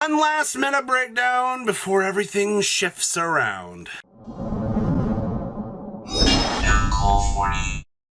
One last minute breakdown before everything shifts around.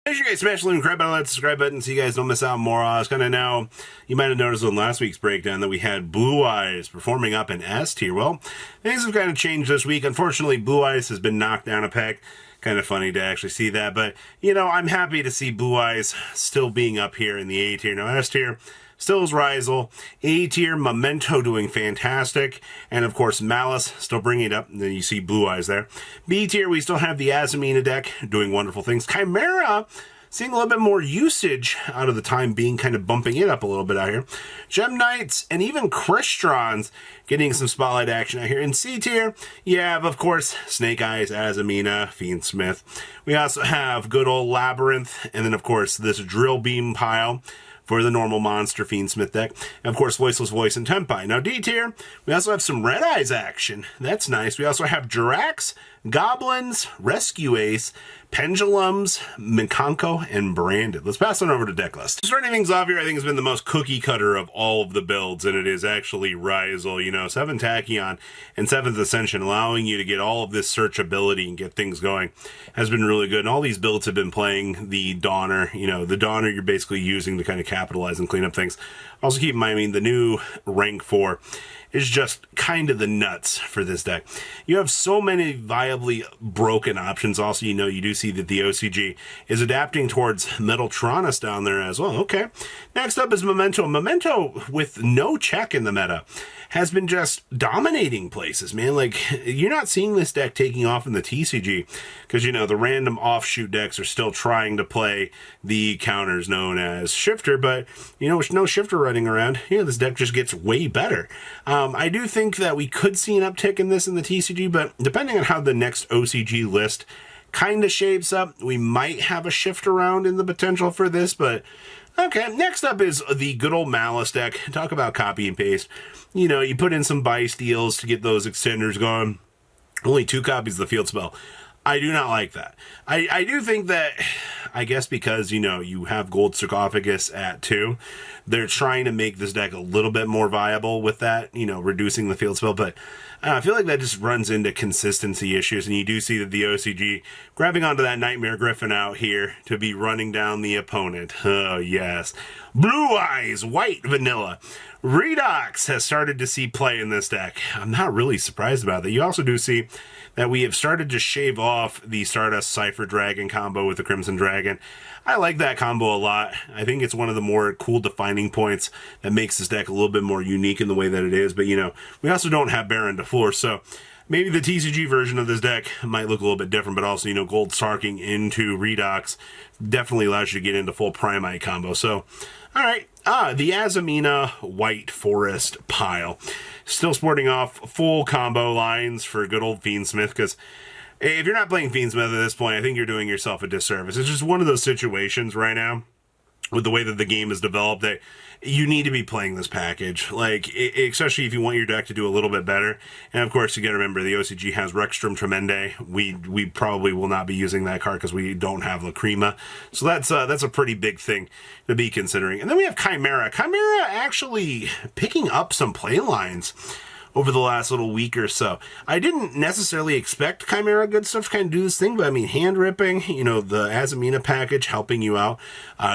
Make sure you guys smash the crap out of that subscribe button so you guys don't miss out on more. I was kind of now, you might have noticed on last week's breakdown that we had Blue Eyes performing up in S tier. Well, things have kind of changed this week. Unfortunately, Blue Eyes has been knocked down a peg. Kind of funny to actually see that, but you know, I'm happy to see Blue Eyes still being up here in the A tier. Now S tier still is Rizel. A tier, Momento doing fantastic, and of course Malice still bringing it up. And then you see Blue Eyes there. B tier, we still have the Azamina deck doing wonderful things. Chimera seeing a little bit more usage out of the time being, kind of bumping it up a little bit out here. Gem Knights and even Christrons getting some spotlight action out here. In C tier, you have, of course, Snake Eyes, Azamina, Fiendsmith. We also have good old Labyrinth, and then, of course, this Drill Beam pile for the normal monster Fiendsmith deck. And of course, Voiceless Voice and Tempai. Now, D tier, we also have some Red Eyes action. That's nice. We also have Jirax, Goblins, Rescue Ace, Pendulums, Mikanko, and Branded. Let's pass on over to Decklist. Starting things off here, I think has been the most cookie cutter of all of the builds, and it is actually Rizel. You know, 7th Tachyon and 7th Ascension, allowing you to get all of this searchability and get things going, has been really good. And all these builds have been playing the Donner. You know, the Donner you're basically using to kind of capitalize and clean up things. Also keep in mind, I mean, the new rank 4 is just kind of the nuts for this deck. You have so many viably broken options. Also, you know, you do see that the OCG is adapting towards Metaltronus down there as well. Okay. Next up is Momento. Momento, with no check in the meta, has been just dominating places, man. Like, you're not seeing this deck taking off in the TCG because, you know, the random offshoot decks are still trying to play the counters known as Shifter, but, you know, with no Shifter running around, you know, this deck just gets way better. I do think that we could see an uptick in this in the TCG, but depending on how the next OCG list kind of shapes up, we might have a shift around in the potential for this, but okay. Next up is the good old Malice deck. Talk about copy and paste. You know, you put in some buy steals to get those extenders going. Only 2 copies of the field spell. I do not like that. I do think that, I guess because, you know, you have Gold Sarcophagus at 2, they're trying to make this deck a little bit more viable with that, you know, reducing the field spell, but I feel like that just runs into consistency issues, and you do see that the OCG grabbing onto that Nightmare Griffin out here to be running down the opponent. Oh, yes. Blue Eyes, White Vanilla. Redox has started to see play in this deck. I'm not really surprised about that. You also do see that we have started to shave off the Stardust Cypher Dragon combo with the Crimson Dragon. I like that combo a lot. I think it's one of the more cool defining points that makes this deck a little bit more unique in the way that it is. But, you know, we also don't have Baron DeFleur, so maybe the TCG version of this deck might look a little bit different, but also, you know, Gold Sarking into Redox definitely allows you to get into full Primite combo. So, all right. The Azamina White Forest pile. Still sporting off full combo lines for good old Fiendsmith, because if you're not playing Fiendsmith at this point, I think you're doing yourself a disservice. It's just one of those situations right now, with the way that the game is developed, that you need to be playing this package, like, especially if you want your deck to do a little bit better. And of course, you gotta remember, the OCG has Rexstrom Tremende. We probably will not be using that card because we don't have Lacrima. So that's a pretty big thing to be considering. And then we have Chimera. Chimera actually picking up some play lines over the last little week or so. I didn't necessarily expect Chimera good stuff to kind of do this thing, but I mean, hand ripping, you know, the Azamina package helping you out,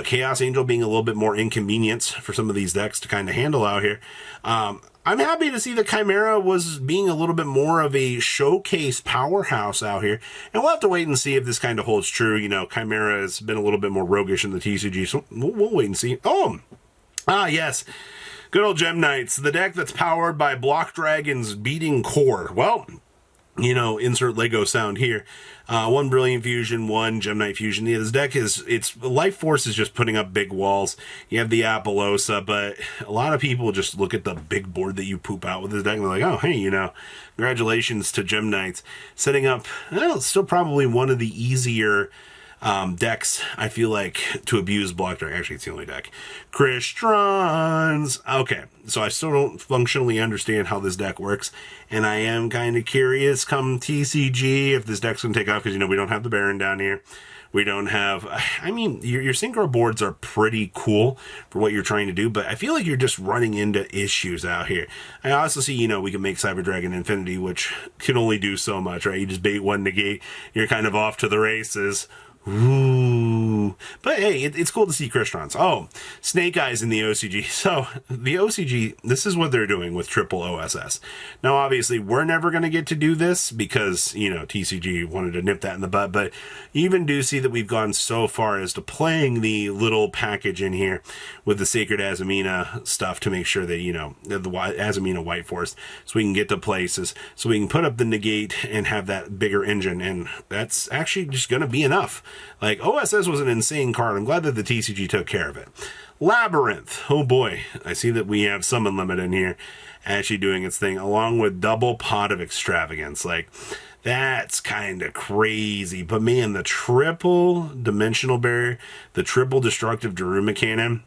Chaos Angel being a little bit more inconvenience for some of these decks to kind of handle out here. I'm happy to see that Chimera was being a little bit more of a showcase powerhouse out here, and we'll have to wait and see if this kind of holds true. You know, Chimera has been a little bit more roguish in the TCG, so we'll wait and see. Yes. Good old Gem Knights, the deck that's powered by Block Dragon's Beating Core. Well, you know, insert Lego sound here. 1 Brilliant Fusion, 1 Gem Knight Fusion. Yeah, this deck its Life Force is just putting up big walls. You have the Apollosa, but a lot of people just look at the big board that you poop out with this deck and they're like, oh, hey, you know, congratulations to Gem Knights. Setting up, well, still probably one of the easier decks, I feel like, to abuse Block Dragon. Actually, it's the only deck. Christrons. Okay, so I still don't functionally understand how this deck works, and I am kind of curious come TCG if this deck's going to take off, because, you know, we don't have the Baron down here. We don't have, I mean, your synchro boards are pretty cool for what you're trying to do, but I feel like you're just running into issues out here. I also see, we can make Cyber Dragon Infinity, which can only do so much, right? You just bait one negate, you're kind of off to the races. Ooh. But hey, it's cool to see Crystons. Oh, Snake Eyes in the OCG. So, the OCG, this is what they're doing with triple OSS. Now, obviously, we're never going to get to do this because, TCG wanted to nip that in the bud. But you even do see that we've gone so far as to playing the little package in here with the Sacred Azamina stuff to make sure that, the Azamina White Force, so we can get to places, so we can put up the negate and have that bigger engine. And that's actually just going to be enough. Like, OSS was an insane card. I'm glad that the TCG took care of it. Labyrinth. Oh boy. I see that we have Summon Limit in here actually doing its thing, along with Double Pot of Extravagance. Like, that's kind of crazy. But man, the triple Dimensional Barrier, the triple Destructive Daruma Cannon,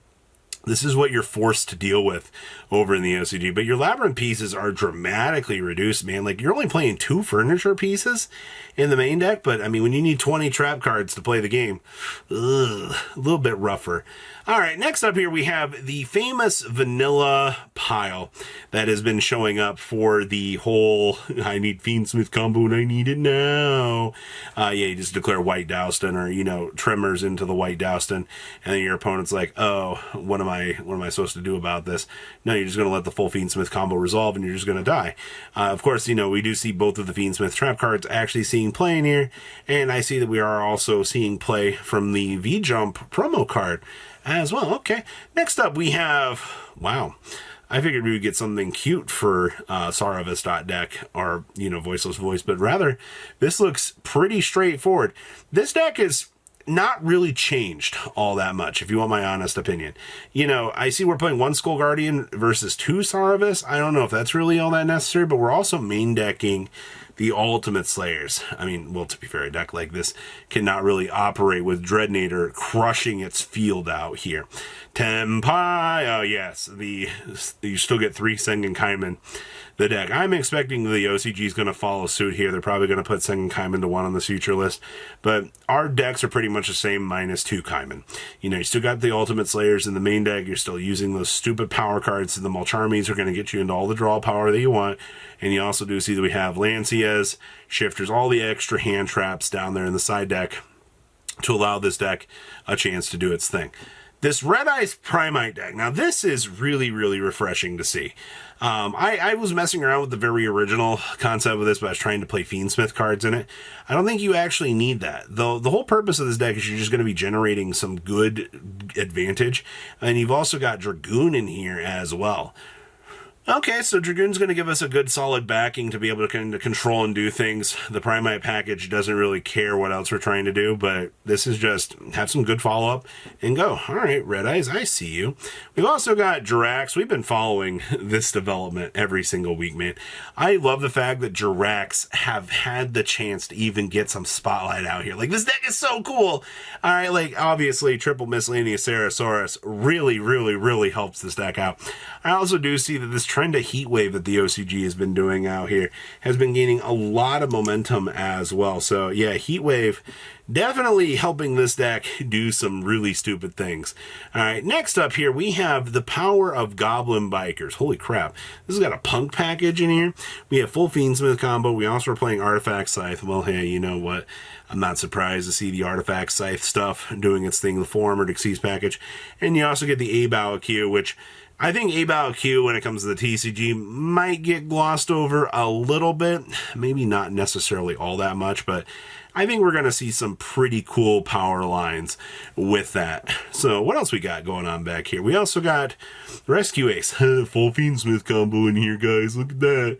this is what you're forced to deal with over in the OCG. But your Labyrinth pieces are dramatically reduced, man. Like, you're only playing 2 furniture pieces in the main deck. But, I mean, when you need 20 trap cards to play the game, a little bit rougher. All right, next up here we have the famous vanilla pile that has been showing up for the whole I need Fiendsmith combo and I need it now. You just declare White Douston or, Tremors into the White Douston, and then your opponent's like, oh, what am I supposed to do about this? No, you're just going to let the full Fiendsmith combo resolve and you're just going to die. Of course, we do see both of the Fiendsmith trap cards actually seeing play in here, and I see that we are also seeing play from the V-Jump promo card as well. Okay, next up we have, wow, I figured we would get something cute for Saravis deck, or, Voiceless Voice, but rather, this looks pretty straightforward. This deck is not really changed all that much, if you want my honest opinion. I see we're playing 1 Skull Guardian versus 2 Saravis. I don't know if that's really all that necessary, but we're also main decking the Ultimate Slayers. I mean, well, to be fair, a deck like this cannot really operate with Dreadnator crushing its field out here. Tempai, oh yes, you still get 3 Sengen Kaiman. The deck. I'm expecting the OCG is going to follow suit here. They're probably going to put Sengen Kaiman to 1 on the future list, but our decks are pretty much the same minus 2 Kaiman. You still got the Ultimate Slayers in the main deck. You're still using those stupid power cards. The Mulcharmies are going to get you into all the draw power that you want, and you also do see that we have Lancias, Shifters, all the extra hand traps down there in the side deck to allow this deck a chance to do its thing. This Red Eyes Primite deck, now this is really, really refreshing to see. I was messing around with the very original concept of this, but I was trying to play Fiendsmith cards in it. I don't think you actually need that. The whole purpose of this deck is you're just going to be generating some good advantage, and you've also got Dragoon in here as well. Okay, so Dragoon's going to give us a good solid backing to be able to kind of control and do things. The Primite package doesn't really care what else we're trying to do, but this is just have some good follow-up and go. All right, Red Eyes, I see you. We've also got Jirax. We've been following this development every single week, man. I love the fact that Jirax have had the chance to even get some spotlight out here. Like, this deck is so cool. All right, like, obviously, Triple Miscellaneous Sarasaurus really, really, really helps this deck out. I also do see that this trend of Heat Wave that the OCG has been doing out here has been gaining a lot of momentum as well. So yeah, Heat Wave definitely helping this deck do some really stupid things. All right, next up here we have the power of Goblin Bikers. Holy crap, this has got a punk package in here. We have full Fiendsmith combo. We also are playing Artifact Scythe. Well, hey, you know what? I'm not surprised to see the Artifact Scythe stuff doing its thing, the full Armored Exceeds package. And you also get the Abao Q, which I think Abao Q, when it comes to the TCG, might get glossed over a little bit. Maybe not necessarily all that much, but I think we're going to see some pretty cool power lines with that. So what else we got going on back here? We also got Rescue Ace. Full Fiendsmith combo in here, guys. Look at that.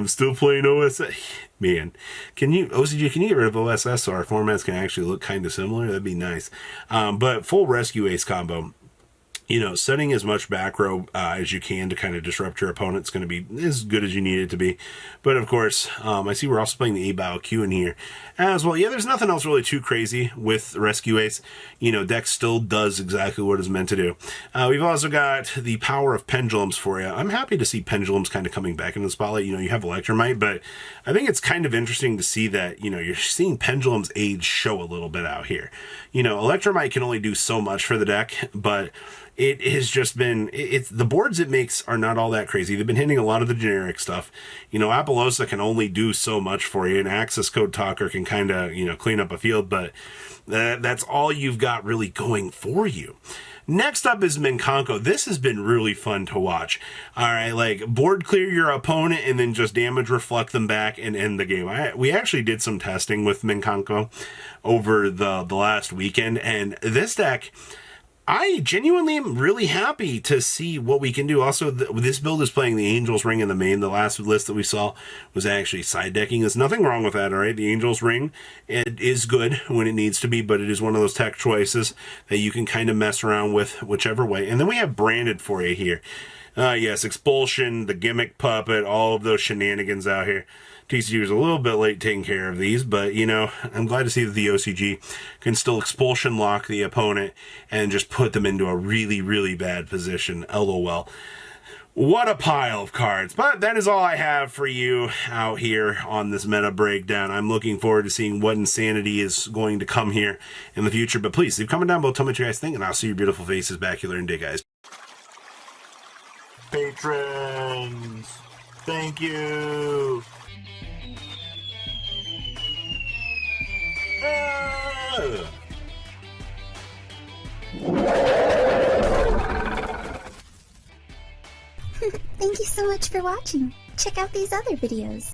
Still playing OSS. Man, OCG, can you get rid of OSS so our formats can actually look kind of similar? That'd be nice. But full Rescue Ace combo. setting as much back row as you can to kind of disrupt your opponent's going to be as good as you need it to be. But of course, I see we're also playing the A-Bow Q in here as well. Yeah, there's nothing else really too crazy with Rescue Ace. Deck still does exactly what it's meant to do. We've also got the power of Pendulums for you. I'm happy to see Pendulums kind of coming back into the spotlight. You have Electromite, but I think it's kind of interesting to see that, you're seeing Pendulum's age show a little bit out here. Electromite can only do so much for the deck, but it has just been, the boards it makes are not all that crazy. They've been hitting a lot of the generic stuff. Apollosa can only do so much for you, and Access Code Talker can kind of, clean up a field, but that's all you've got really going for you. Next up is Minkonko. This has been really fun to watch. All right, like board clear your opponent and then just damage reflect them back and end the game. We actually did some testing with Minkonko over the last weekend, and this deck, I genuinely am really happy to see what we can do. Also, this build is playing the Angel's Ring in the main. The last list that we saw was actually side decking. There's nothing wrong with that, all right? The Angel's Ring, it is good when it needs to be, but it is one of those tech choices that you can kind of mess around with whichever way. And then we have Branded for you here. Yes, Expulsion, the Gimmick Puppet, all of those shenanigans out here. TCU is a little bit late taking care of these, but, I'm glad to see that the OCG can still Expulsion lock the opponent and just put them into a really, really bad position. LOL. What a pile of cards. But that is all I have for you out here on this meta breakdown. I'm looking forward to seeing what insanity is going to come here in the future. But please, leave a comment down below, tell me what you guys think, and I'll see your beautiful faces back here in a day, guys. Patrons, thank you. Thank you so much for watching. Check out these other videos.